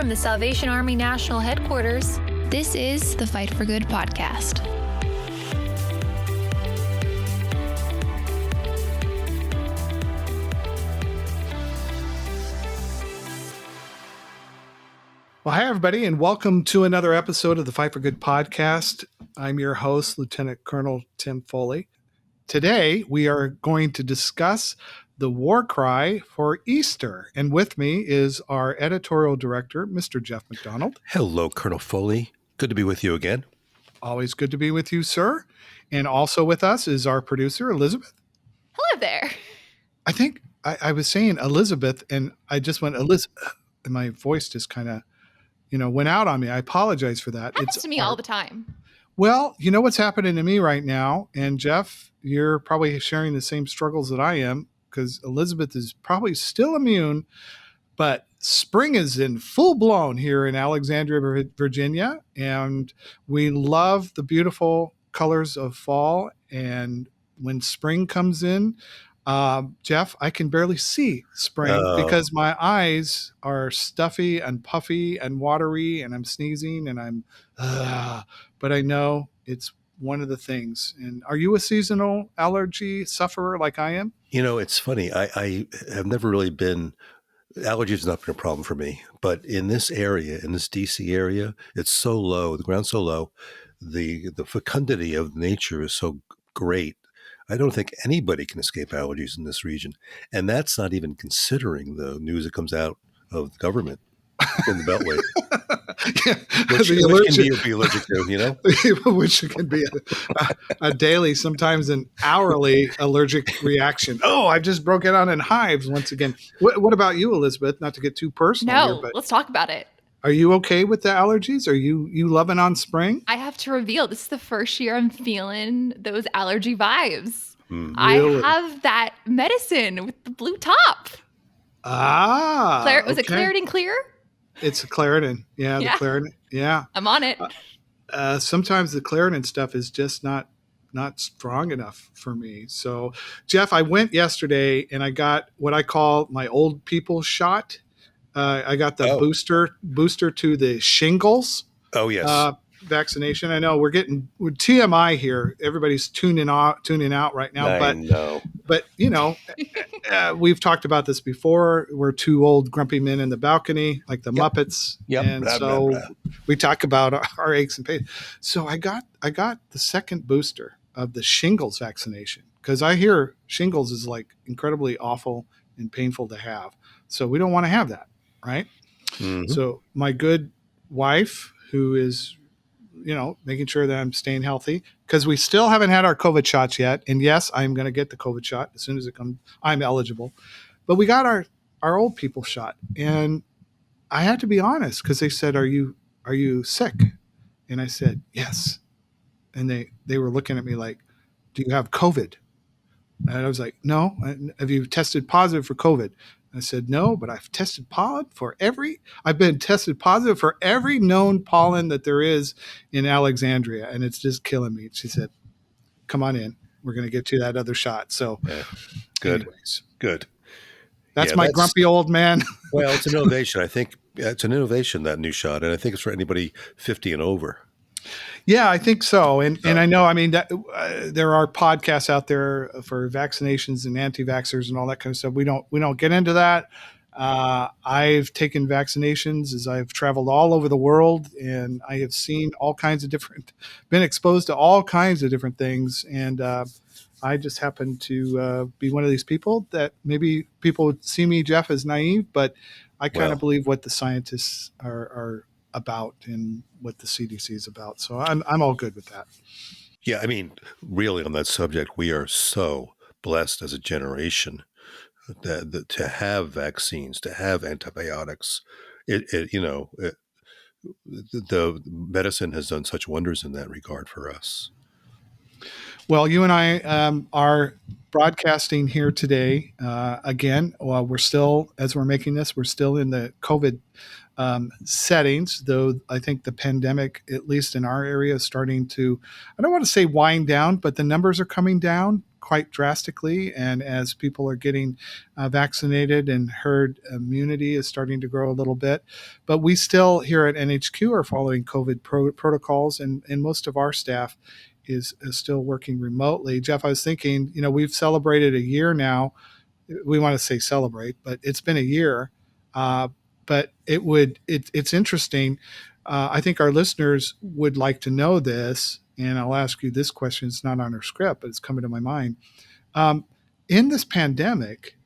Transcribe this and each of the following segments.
from the Salvation Army National Headquarters, this is the Fight for Good podcast. Well, hi, everybody, and welcome to another episode of the Fight for Good podcast. I'm your host, Lieutenant Colonel Tim Foley. Today, we are going to discuss the war cry for Easter. And with me is our editorial director, Mr. Jeff McDonald. Hello, Colonel Foley. Good to be with you again. Always good to be with you, sir. And also with us is our producer, Elizabeth. Hello there. I think I was saying Elizabeth, and I just went, Elizabeth, and my voice just kind of went out on me. I apologize for that. Happens to me all the time. Well, you know what's happening to me right now, and Jeff, you're probably sharing the same struggles that I am, because Elizabeth is probably still immune, but spring is in full blown here in Alexandria, Virginia, and we love the beautiful colors of fall. And when spring comes in, Jeff, I can barely see spring because my eyes are stuffy and puffy and watery, and I'm sneezing and but I know it's one of the things. And are you a seasonal allergy sufferer like I am? You know, it's funny. I have never really been, allergies has not been a problem for me, but in this area, in this DC area, it's so low, the ground's so low, the fecundity of nature is so great. I don't think anybody can escape allergies in this region. And that's not even considering the news that comes out of the government in the Beltway. Which can be allergic to, you know? Which can be a daily, sometimes an hourly allergic reaction. Oh, I just broke it out in hives once again. What about you, Elizabeth? Not to get too personal here, but let's talk about it. Are you okay with the allergies? Are you loving on spring? I have to reveal, this is the first year I'm feeling those allergy vibes. Really? I have that medicine with the blue top. Was it Claritin Clear? It's a Claritin. Yeah, the Claritin. Yeah. I'm on it. Sometimes the Claritin stuff is just not strong enough for me. So, Jeff, I went yesterday and I got what I call my old people shot. I got the booster to the shingles. Oh, yes. Vaccination. I know we're TMI here. Everybody's tuning out right now. I know. But we've talked about this before. We're two old grumpy men in the balcony, like the Muppets. Yep. And we talk about our aches and pains. So I got the second booster of the shingles vaccination, because I hear shingles is like incredibly awful and painful to have. So we don't want to have that, right? Mm-hmm. So my good wife, who is making sure that I'm staying healthy, because we still haven't had our COVID shots yet. And yes, I'm going to get the COVID shot as soon as it comes. I'm eligible, but we got our old people shot, and I had to be honest, because they said, "Are you sick?" And I said, "Yes." And they were looking at me like, "Do you have COVID?" And I was like, "No." "Have you tested positive for COVID?" I said, "No, but I've been tested positive for every known pollen that there is in Alexandria, and it's just killing me." She said, "Come on in. We're going to get you that other shot." So, good. Anyways, Good. That's my grumpy old man. Well, it's an innovation. I think it's an innovation, that new shot, and I think it's for anybody 50 and over. Yeah, I think so. And I know, I mean, that there are podcasts out there for vaccinations and anti-vaxxers and all that kind of stuff. We don't get into that. I've taken vaccinations as I've traveled all over the world, and I have seen been exposed to all kinds of different things. And I just happen to be one of these people that maybe people would see me, Jeff, as naive, but I kind of believe what the scientists are about and what the CDC is about. So I'm all good with that. Yeah, I mean, really on that subject, we are so blessed as a generation that to have vaccines, to have antibiotics. The medicine has done such wonders in that regard for us. Well, you and I are broadcasting here today. Again, while we're still, as we're making this, we're still in the COVID settings, though I think the pandemic, at least in our area, is starting to, I don't want to say wind down, but the numbers are coming down. quite drastically, and as people are getting vaccinated and herd immunity is starting to grow a little bit. But we still here at NHQ are following COVID protocols, and most of our staff is still working remotely. Jeff, I was thinking, we've celebrated a year now. We want to say celebrate, but it's been a year. But it's interesting. I think our listeners would like to know this, and I'll ask you this question. It's not on our script, but it's coming to my mind. Um, in this pandemic,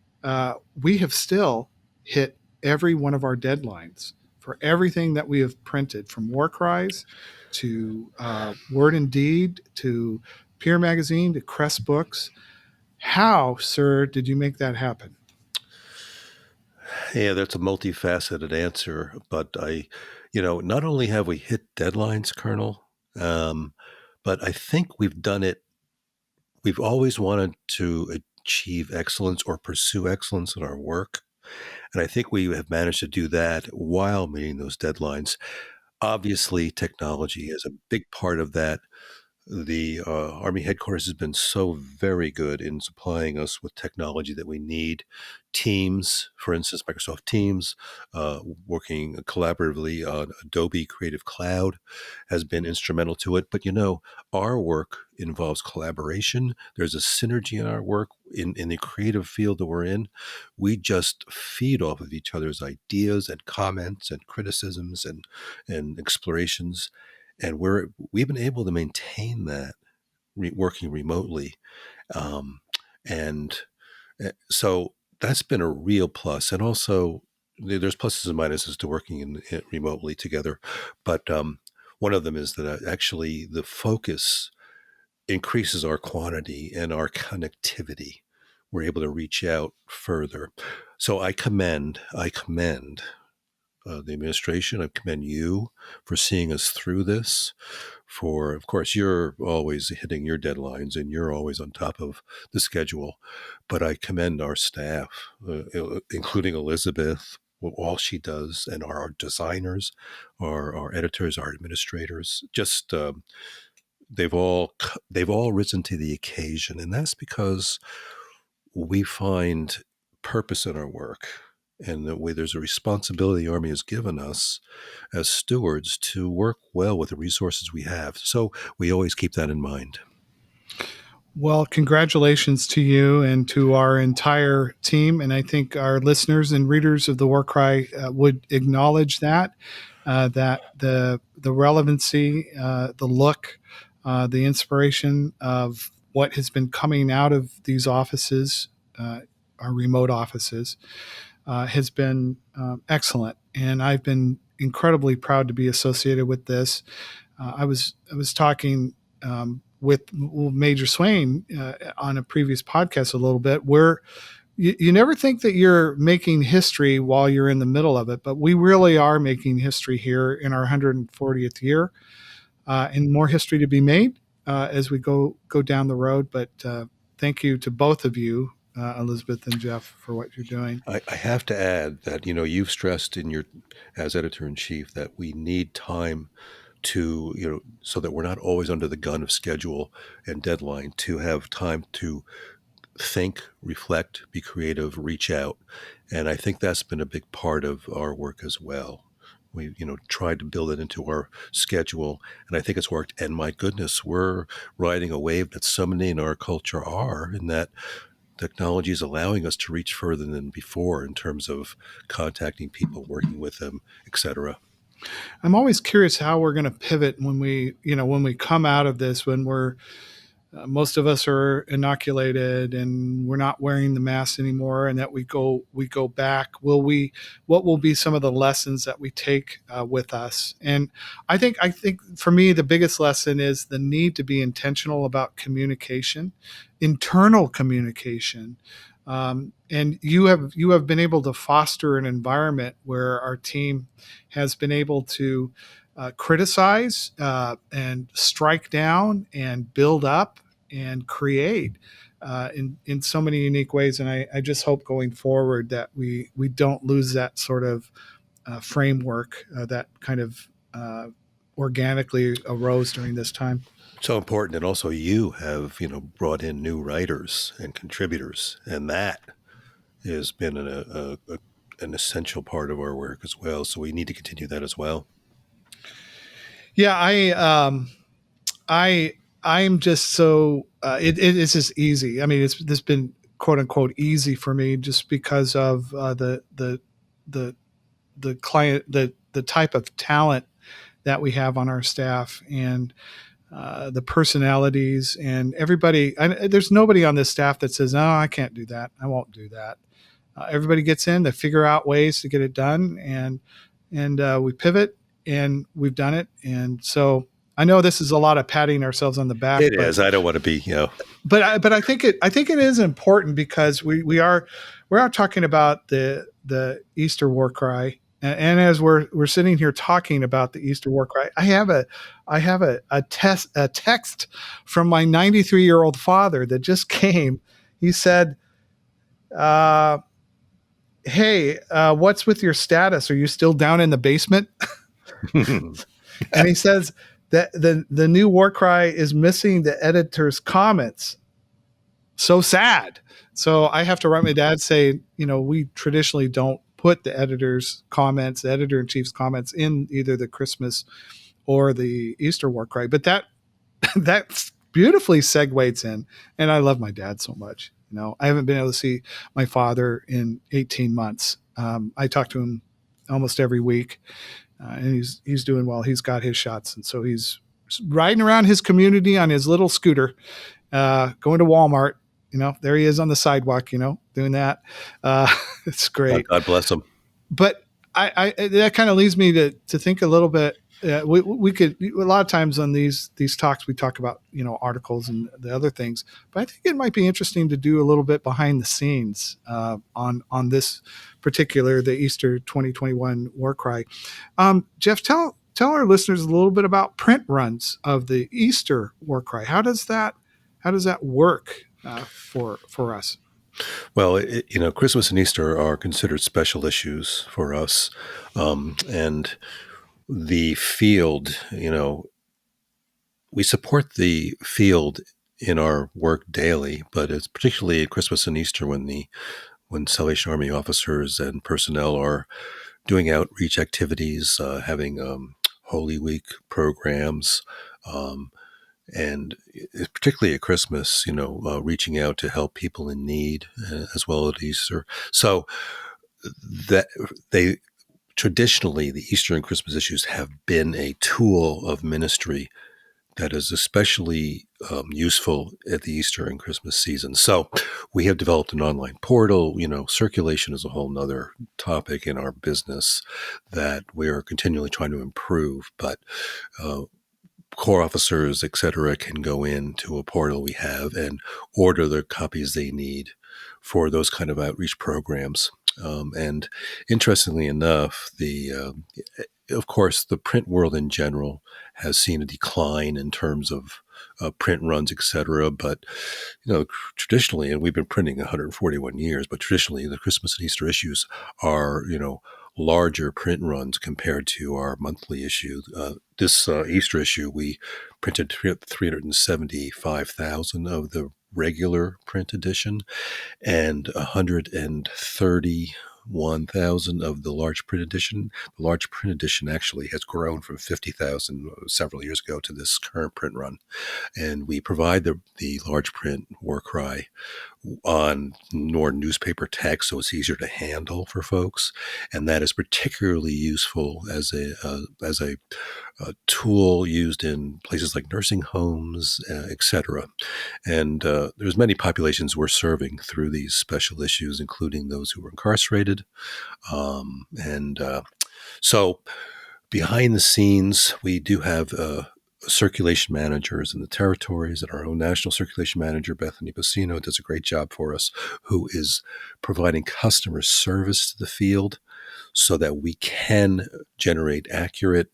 we have still hit every one of our deadlines for everything that we have printed, from War Cries to Word and Deed to Peer Magazine to Crest Books. How, sir, did you make that happen? Yeah, that's a multifaceted answer, but not only have we hit deadlines, Colonel, but I think we've done it. We've always wanted to achieve excellence or pursue excellence in our work. And I think we have managed to do that while meeting those deadlines. Obviously, technology is a big part of that. The Army headquarters has been so very good in supplying us with technology that we need. Teams, for instance, Microsoft Teams, working collaboratively on Adobe Creative Cloud has been instrumental to it. But our work involves collaboration. There's a synergy in our work in the creative field that we're in. We just feed off of each other's ideas and comments and criticisms and explorations. And we've been able to maintain that working remotely, and so that's been a real plus. And also, there's pluses and minuses to working remotely together, but one of them is that actually the focus increases our quantity and our connectivity. We're able to reach out further. So I commend the administration. I commend you for seeing us through this. Of course, you're always hitting your deadlines and you're always on top of the schedule. But I commend our staff, including Elizabeth, all she does, and our designers, our editors, our administrators. Just they've all risen to the occasion, and that's because we find purpose in our work, and the way there's a responsibility the Army has given us as stewards to work well with the resources we have. So we always keep that in mind. Well, congratulations to you and to our entire team. And I think our listeners and readers of the War Cry would acknowledge that the relevancy, the look, the inspiration of what has been coming out of these offices, our remote offices, has been excellent. And I've been incredibly proud to be associated with this. I was talking with Major Swain on a previous podcast a little bit, where you never think that you're making history while you're in the middle of it, but we really are making history here in our 140th year, and more history to be made as we go down the road. But thank you to both of you, Elizabeth and Jeff, for what you're doing. I have to add that you've stressed as editor-in-chief that we need time to so that we're not always under the gun of schedule and deadline, to have time to think, reflect, be creative, reach out. And I think that's been a big part of our work as well. We tried to build it into our schedule, and I think it's worked. And my goodness, we're riding a wave that so many in our culture are, in that technology is allowing us to reach further than before in terms of contacting people, working with them, etc. I'm always curious how we're going to pivot when we come out of this, when we're most of us are inoculated and we're not wearing the mask anymore, and that we go back. What will be some of the lessons that we take with us? And I think for me, the biggest lesson is the need to be intentional about communication, internal communication. And you have been able to foster an environment where our team has been able to criticize and strike down and build up and create in so many unique ways. And I just hope going forward that we don't lose that sort of framework, that kind of organically arose during this time. So important. And also you have, brought in new writers and contributors, and that has been an essential part of our work as well. So we need to continue that as well. Yeah, I'm just so it's just easy. I mean, this been quote unquote easy for me just because of the client, the type of talent that we have on our staff, and the personalities, and everybody. There's nobody on this staff that says, "No, I can't do that. I won't do that." Everybody gets in, they figure out ways to get it done, and we pivot, and we've done it. And so I know this is a lot of patting ourselves on the back. It is. I don't want to be, but I think it is important, because we are talking about the Easter war cry, and as we're sitting here talking about the Easter war cry, I have a text from my 93-year-old father that just came. He said, "Hey, what's with your status? Are you still down in the basement?" And he says that the new war cry is missing the editor's comments. So sad. So I have to write my dad, say, we traditionally don't put the editor's comments, the editor-in-chief's comments, in either the Christmas or the Easter war cry. But that beautifully segues in. And I love my dad so much. I haven't been able to see my father in 18 months. I talk to him almost every week, and he's doing well. He's got his shots, and so he's riding around his community on his little scooter, going to Walmart. There he is on the sidewalk, doing that. It's great. God bless him. But I that kind of leads me to think a little bit. We could, a lot of times on these talks, we talk about, articles and the other things, but I think it might be interesting to do a little bit behind the scenes on this particular, the Easter 2021 war cry. Jeff, tell our listeners a little bit about print runs of the Easter war cry. How does that work for us? Well, Christmas and Easter are considered special issues for us, and the field, we support the field in our work daily, but it's particularly at Christmas and Easter when Salvation Army officers and personnel are doing outreach activities, having Holy Week programs, and particularly at Christmas, reaching out to help people in need, as well as Easter. So that traditionally, the Easter and Christmas issues have been a tool of ministry that is especially useful at the Easter and Christmas season. So we have developed an online portal. Circulation is a whole nother topic in our business that we are continually trying to improve. But Corps officers, et cetera, can go into a portal we have and order the copies they need for those kind of outreach programs. And interestingly enough, of course, the print world in general has seen a decline in terms of print runs, et cetera. But, traditionally, and we've been printing 141 years, but traditionally the Christmas and Easter issues are, larger print runs compared to our monthly issue. This Easter issue, we printed 375,000 of the regular print edition and 131,000 of the large print edition. The large print edition actually has grown from 50,000 several years ago to this current print run. And we provide the large print war cry on more newspaper text, so it's easier to handle for folks, and that is particularly useful as a tool used in places like nursing homes, etc. And there's many populations we're serving through these special issues, including those who are incarcerated, so behind the scenes, we do have circulation managers in the territories, and our own national circulation manager, Bethany Bacino, does a great job for us, who is providing customer service to the field so that we can generate accurate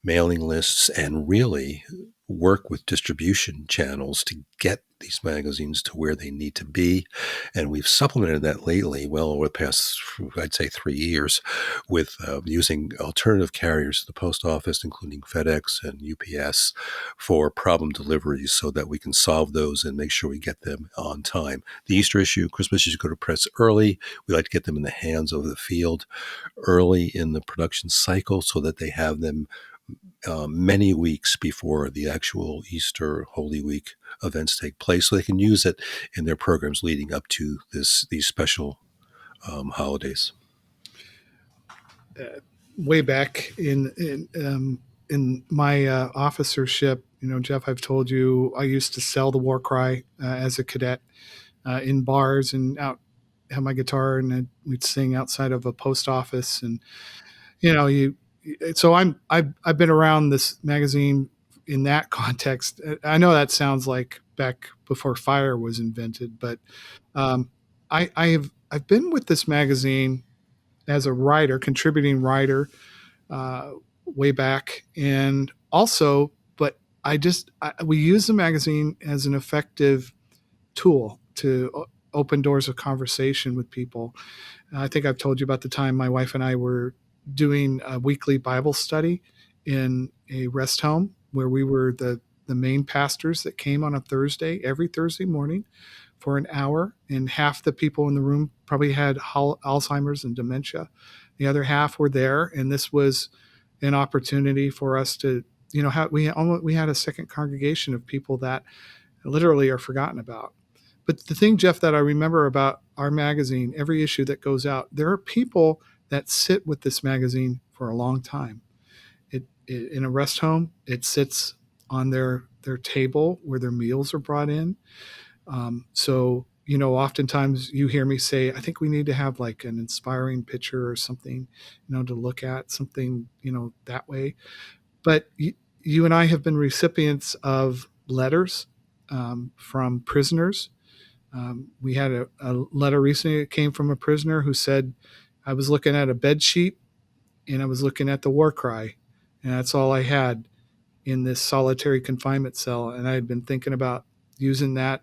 mailing lists and really work with distribution channels to get these magazines to where they need to be. And we've supplemented that lately, well, over the past, I'd say 3 years, with using alternative carriers to the post office, including FedEx and UPS, for problem deliveries so that we can solve those and make sure we get them on time. The Easter issue, Christmas issues go to press early. We like to get them in the hands of the field early in the production cycle so that they have them many weeks before the actual Easter Holy Week events take place, so they can use it in their programs leading up to these special holidays. Way back in my officership, Jeff, I've told you I used to sell the war cry as a cadet in bars and out, have my guitar, and we'd sing outside of a post office, and so I've been around this magazine in that context. I know that sounds like back before fire was invented, but I've been with this magazine as a writer, contributing writer, uh, way back, and also, but we use the magazine as an effective tool to open doors of conversation with people. I think I've told you about the time my wife and I were doing a weekly Bible study in a rest home where we were the main pastors that came on a Thursday, every Thursday morning for an hour. And half the people in the room probably had Alzheimer's and dementia. The other half were there. And this was an opportunity for us to, we had a second congregation of people that literally are forgotten about. But the thing, Jeff, that I remember about our magazine, every issue that goes out, there are people that sit with this magazine for a long time. In a rest home, it sits on their table where their meals are brought in. So, oftentimes you hear me say, I think we need to have like an inspiring picture or something, to look at, something, that way. But you and I have been recipients of letters from prisoners. We had a letter recently that came from a prisoner who said, I was looking at a bed sheet and I was looking at the war cry, and that's all I had in this solitary confinement cell. And I had been thinking about using that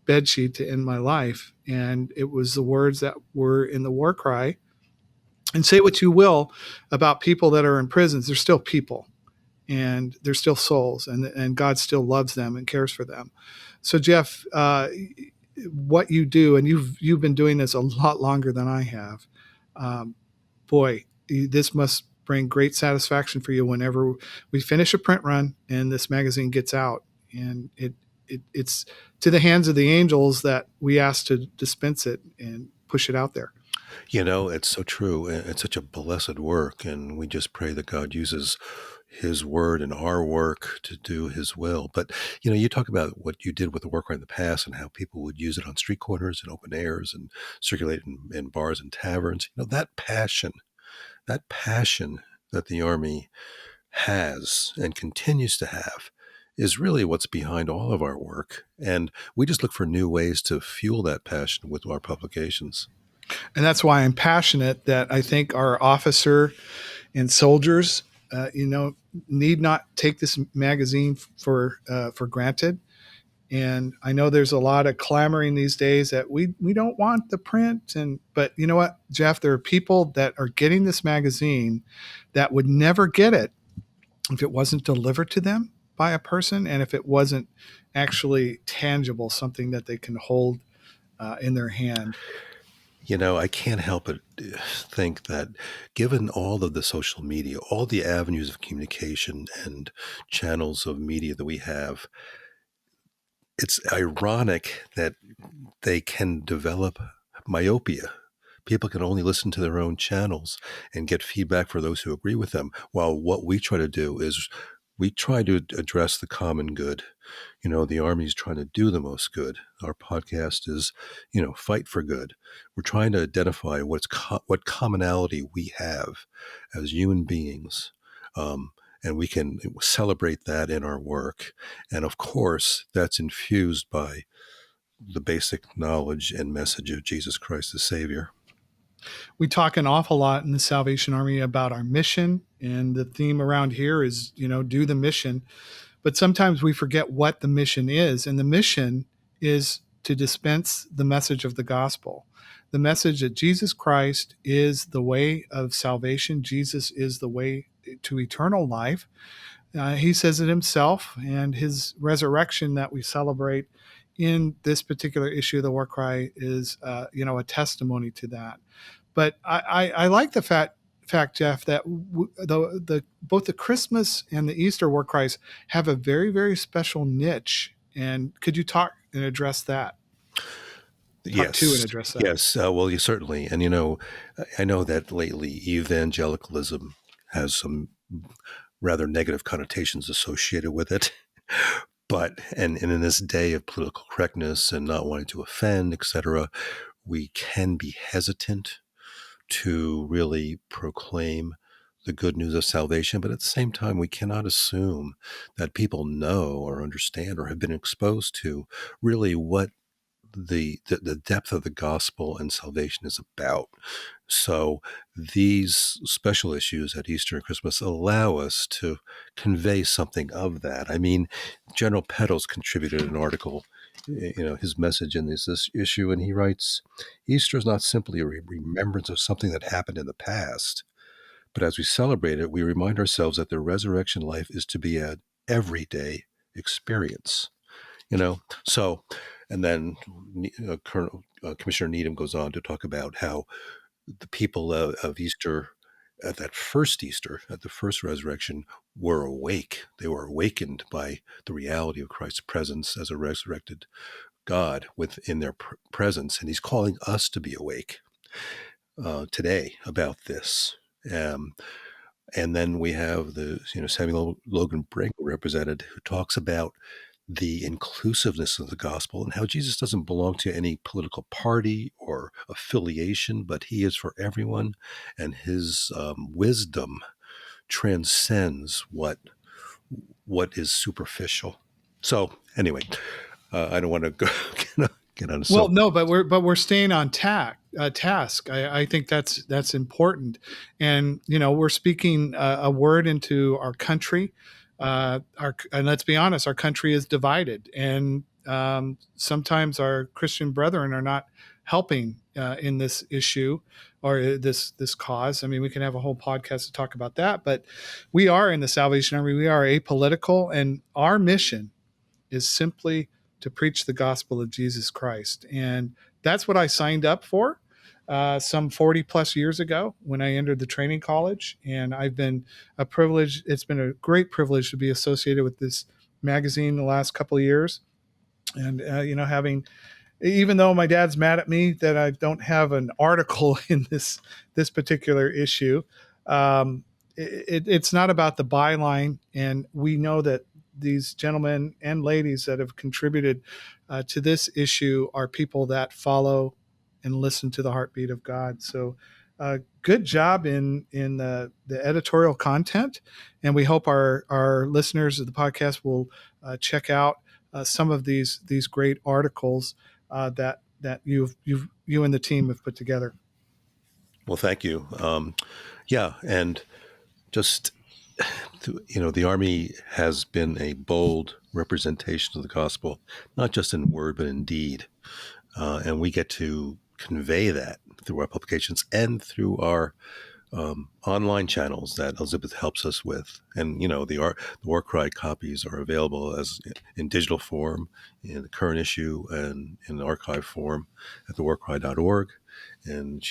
bed sheet to end my life. And it was the words that were in the war cry. And say what you will about people that are in prisons, they're still people and they're still souls, and God still loves them and cares for them. So Jeff, what you do, and you've been doing this a lot longer than I have. Boy, this must bring great satisfaction for you whenever we finish a print run and this magazine gets out, and it's to the hands of the angels that we ask to dispense it and push it out there. It's so true. It's such a blessed work, and we just pray that God uses his word and our work to do his will. But, you talk about what you did with the work right in the past and how people would use it on street corners and open airs and circulate in bars and taverns. That passion that the Army has and continues to have is really what's behind all of our work. And we just look for new ways to fuel that passion with our publications. And that's why I'm passionate that I think our officer and soldiers, need not take this magazine for granted. And I know there's a lot of clamoring these days that we don't want the print. But you know what, Jeff, there are people that are getting this magazine that would never get it if it wasn't delivered to them by a person, and if it wasn't actually tangible, something that they can hold in their hand. I can't help but think that given all of the social media, all the avenues of communication and channels of media that we have, it's ironic that they can develop myopia. People can only listen to their own channels and get feedback for those who agree with them, while what we try to do is we try to address the common good. The Army's trying to do the most good. Our podcast is, fight for good. We're trying to identify what commonality we have as human beings. And we can celebrate that in our work. And of course, that's infused by the basic knowledge and message of Jesus Christ the Savior. We talk an awful lot in the Salvation Army about our mission, and the theme around here is, do the mission. But sometimes we forget what the mission is. And the mission is to dispense the message of the gospel, the message that Jesus Christ is the way of salvation. Jesus is the way to eternal life. He says it himself, and his resurrection that we celebrate in this particular issue of the War Cry is, a testimony to that. But I like the fact, Jeff, that the both the Christmas and the Easter War Cries have a very, very special niche. And could you talk and address that? Talk to and Yes, address that. yes. Well, you certainly, and I know that lately evangelicalism has some rather negative connotations associated with it. But and in this day of political correctness and not wanting to offend, etc., we can be hesitant to really proclaim the good news of salvation. But at the same time, we cannot assume that people know or understand or have been exposed to really what the depth of the gospel and salvation is about. So these special issues at Easter and Christmas allow us to convey something of that. I mean, General Peddle's contributed an article, his message in this issue, and he writes, Easter is not simply a remembrance of something that happened in the past, but as we celebrate it, we remind ourselves that the resurrection life is to be an everyday experience. So, and then Commissioner Needham goes on to talk about how the people of Easter, at that first Easter, at the first resurrection, were awake. They were awakened by the reality of Christ's presence as a resurrected God within their presence. And he's calling us to be awake today about this. And then we have the Samuel Logan Brink represented, who talks about the inclusiveness of the gospel and how Jesus doesn't belong to any political party or affiliation, but he is for everyone, and his wisdom transcends what is superficial. So anyway, I don't want to go get on. Well, no, but we're staying on task. I think that's important, and we're speaking a word into our country. And let's be honest, our country is divided, and sometimes our Christian brethren are not helping in this issue or this cause. I mean, we can have a whole podcast to talk about that, but we are in the Salvation Army. We are apolitical, and our mission is simply to preach the gospel of Jesus Christ. And that's what I signed up for some 40 plus years ago when I entered the training college. And I've been it's been a great privilege to be associated with this magazine the last couple of years. And, even though my dad's mad at me that I don't have an article in this particular issue, it's not about the byline. And we know that these gentlemen and ladies that have contributed to this issue are people that follow and listen to the heartbeat of God. So good job in the editorial content. And we hope our listeners of the podcast will check out some of these great articles that you and the team have put together. Well, thank you. Yeah, and just the Army has been a bold representation of the gospel, not just in word but in deed, and we get to convey that through our publications and through our online channels that Elizabeth helps us with. And the War Cry copies are available as in digital form in the current issue and in the archive form at thewarcry.org. And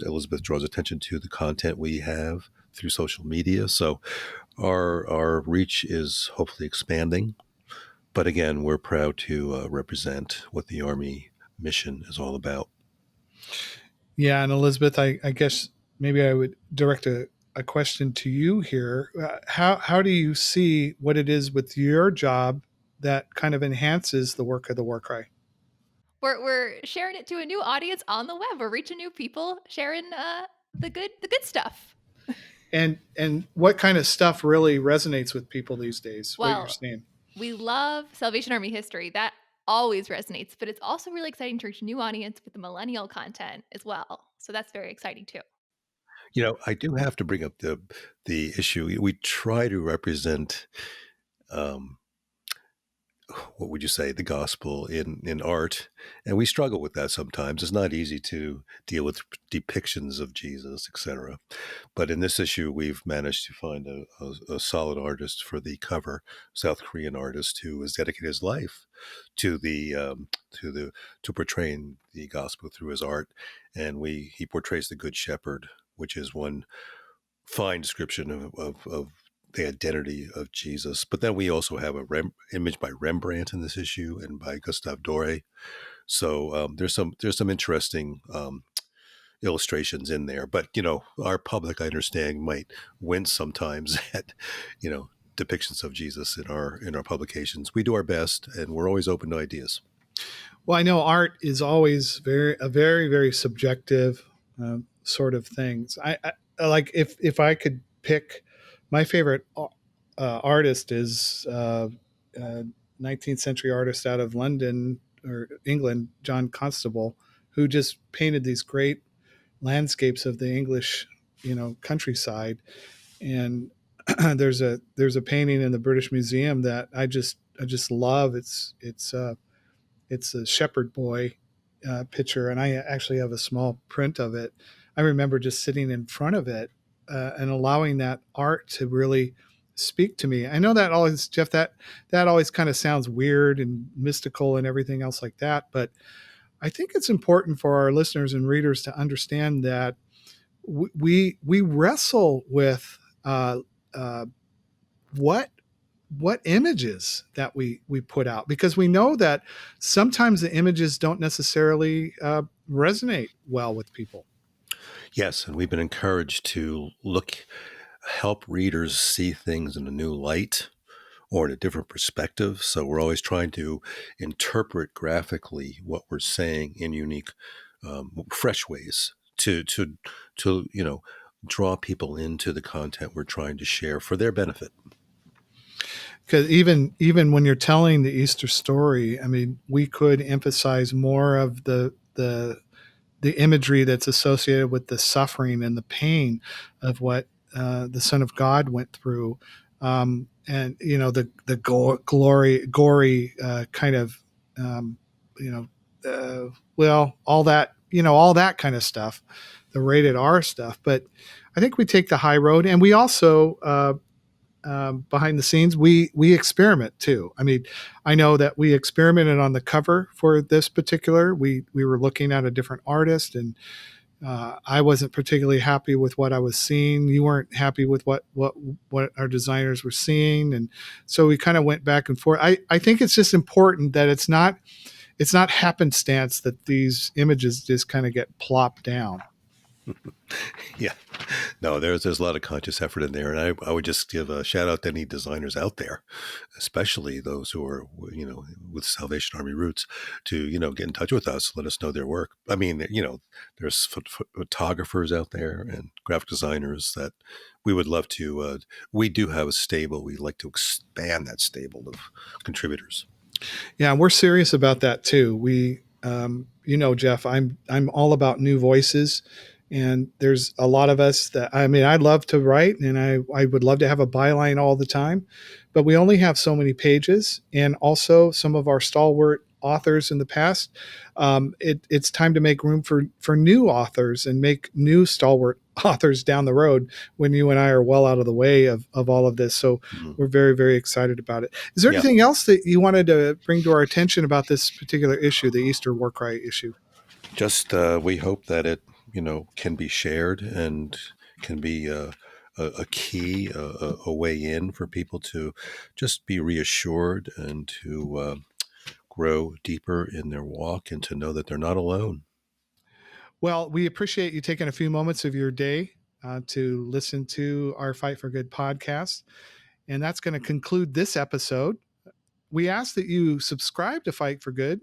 Elizabeth draws attention to the content we have through social media. So our reach is hopefully expanding. But again, we're proud to represent what the Army mission is all about. Yeah, and Elizabeth, I guess maybe I would direct a question to you here. How do you see what it is with your job that kind of enhances the work of the War Cry? We're sharing it to a new audience on the web. We're reaching new people, sharing the good stuff. And what kind of stuff really resonates with people these days? What you're saying? We love Salvation Army history. That always resonates, but it's also really exciting to reach a new audience with the millennial content as well. So that's very exciting too. I do have to bring up the issue. We try to represent what would you say, the gospel in art, and we struggle with that sometimes. It's not easy to deal with depictions of Jesus, etc. But in this issue, we've managed to find a solid artist for the cover, South Korean artist who has dedicated his life to to portraying the gospel through his art, and he portrays the Good Shepherd, which is one fine description of the identity of Jesus. But then we also have a image by Rembrandt in this issue and by Gustave Doré. So there's some interesting illustrations in there. But our public, I understand, might wince sometimes at depictions of Jesus in our publications. We do our best, and we're always open to ideas. Well, I know art is always very, very subjective sort of things. I like if I could pick my favorite artist is 19th century artist out of London or England, John Constable, who just painted these great landscapes of the English, countryside. And there's a painting in the British Museum that I just love. It's a shepherd boy picture, and I actually have a small print of it. I remember just sitting in front of it and allowing that art to really speak to me. I know that always, Jeff, that always kind of sounds weird and mystical and everything else like that, but I think it's important for our listeners and readers to understand that we wrestle with what images that we put out, because we know that sometimes the images don't necessarily resonate well with people. Yes, and we've been encouraged to help readers see things in a new light or in a different perspective. So we're always trying to interpret graphically what we're saying in unique, fresh ways to draw people into the content we're trying to share for their benefit. Because even when you're telling the Easter story, I mean, we could emphasize more of the imagery that's associated with the suffering and the pain of what the Son of God went through, and the gory kind of well, all that kind of stuff, the rated R stuff. But I think we take the high road, and we also behind the scenes, we experiment too. I mean, I know that we experimented on the cover for this particular. We were looking at a different artist, and I wasn't particularly happy with what I was seeing. You weren't happy with what our designers were seeing, and so we kind of went back and forth. I think it's just important that it's not happenstance that these images just kind of get plopped down. Yeah, no, there's a lot of conscious effort in there, and I would just give a shout out to any designers out there, especially those who are with Salvation Army roots, to get in touch with us, let us know their work. I mean, there's photographers out there and graphic designers that we would love to. We do have a stable. We'd like to expand that stable of contributors. Yeah, we're serious about that too. We, Jeff, I'm all about new voices. And there's a lot of us that, I mean, I'd love to write, and I would love to have a byline all the time, but we only have so many pages. And also some of our stalwart authors in the past, it's time to make room for new authors and make new stalwart authors down the road when you and I are well out of the way of all of this. So we're very, very excited about it. Is there anything else that you wanted to bring to our attention about this particular issue, the Easter War Cry issue? Just we hope that it can be shared and can be a key, a way in for people to just be reassured and to grow deeper in their walk and to know that they're not alone. Well, we appreciate you taking a few moments of your day to listen to our Fight for Good podcast. And that's going to conclude this episode. We ask that you subscribe to Fight for Good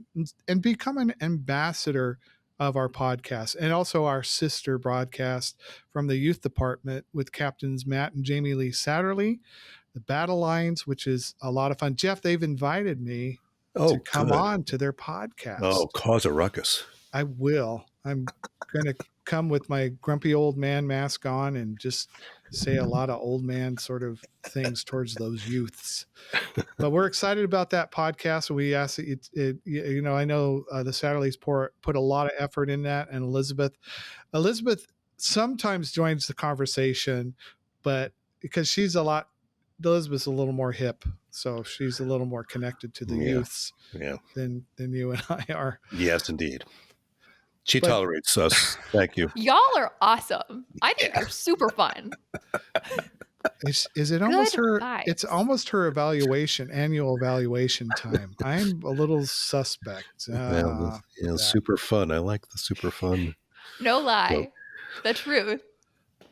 and become an ambassador of our podcast, and also our sister broadcast from the youth department with Captains Matt and Jamie Lee Satterley, the Battle Lines, which is a lot of fun. Jeff, they've invited me to come on to their podcast. Oh, cause a ruckus. I will. I'm going to come with my grumpy old man mask on and just say a lot of old man sort of things towards those youths. But we're excited about that podcast. We ask that I know the Satterleys put a lot of effort in that, and Elizabeth sometimes joins the conversation, but because Elizabeth's a little more hip, so she's a little more connected to the youths than you and I are. Yes, indeed. She tolerates us. Thank you. Y'all are awesome. I think you're super fun. Is it almost her? vibes. It's almost her annual evaluation time. I'm a little suspect. Super fun. I like the super fun. No lie. The truth.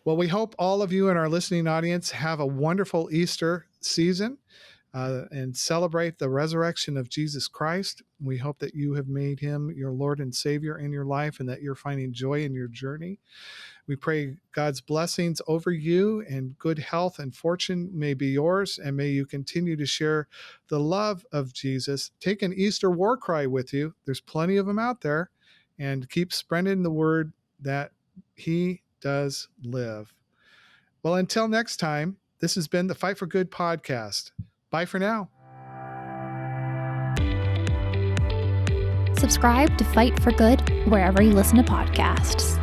Well, we hope all of you in our listening audience have a wonderful Easter season and celebrate the resurrection of Jesus Christ. We hope that you have made him your Lord and Savior in your life and that you're finding joy in your journey. We pray God's blessings over you, and good health and fortune may be yours, and may you continue to share the love of Jesus. Take an Easter war cry with you. There's plenty of them out there, and keep spreading the word that he does live. Well, until next time, this has been the Fight for Good podcast. Bye for now. Subscribe to Fight for Good wherever you listen to podcasts.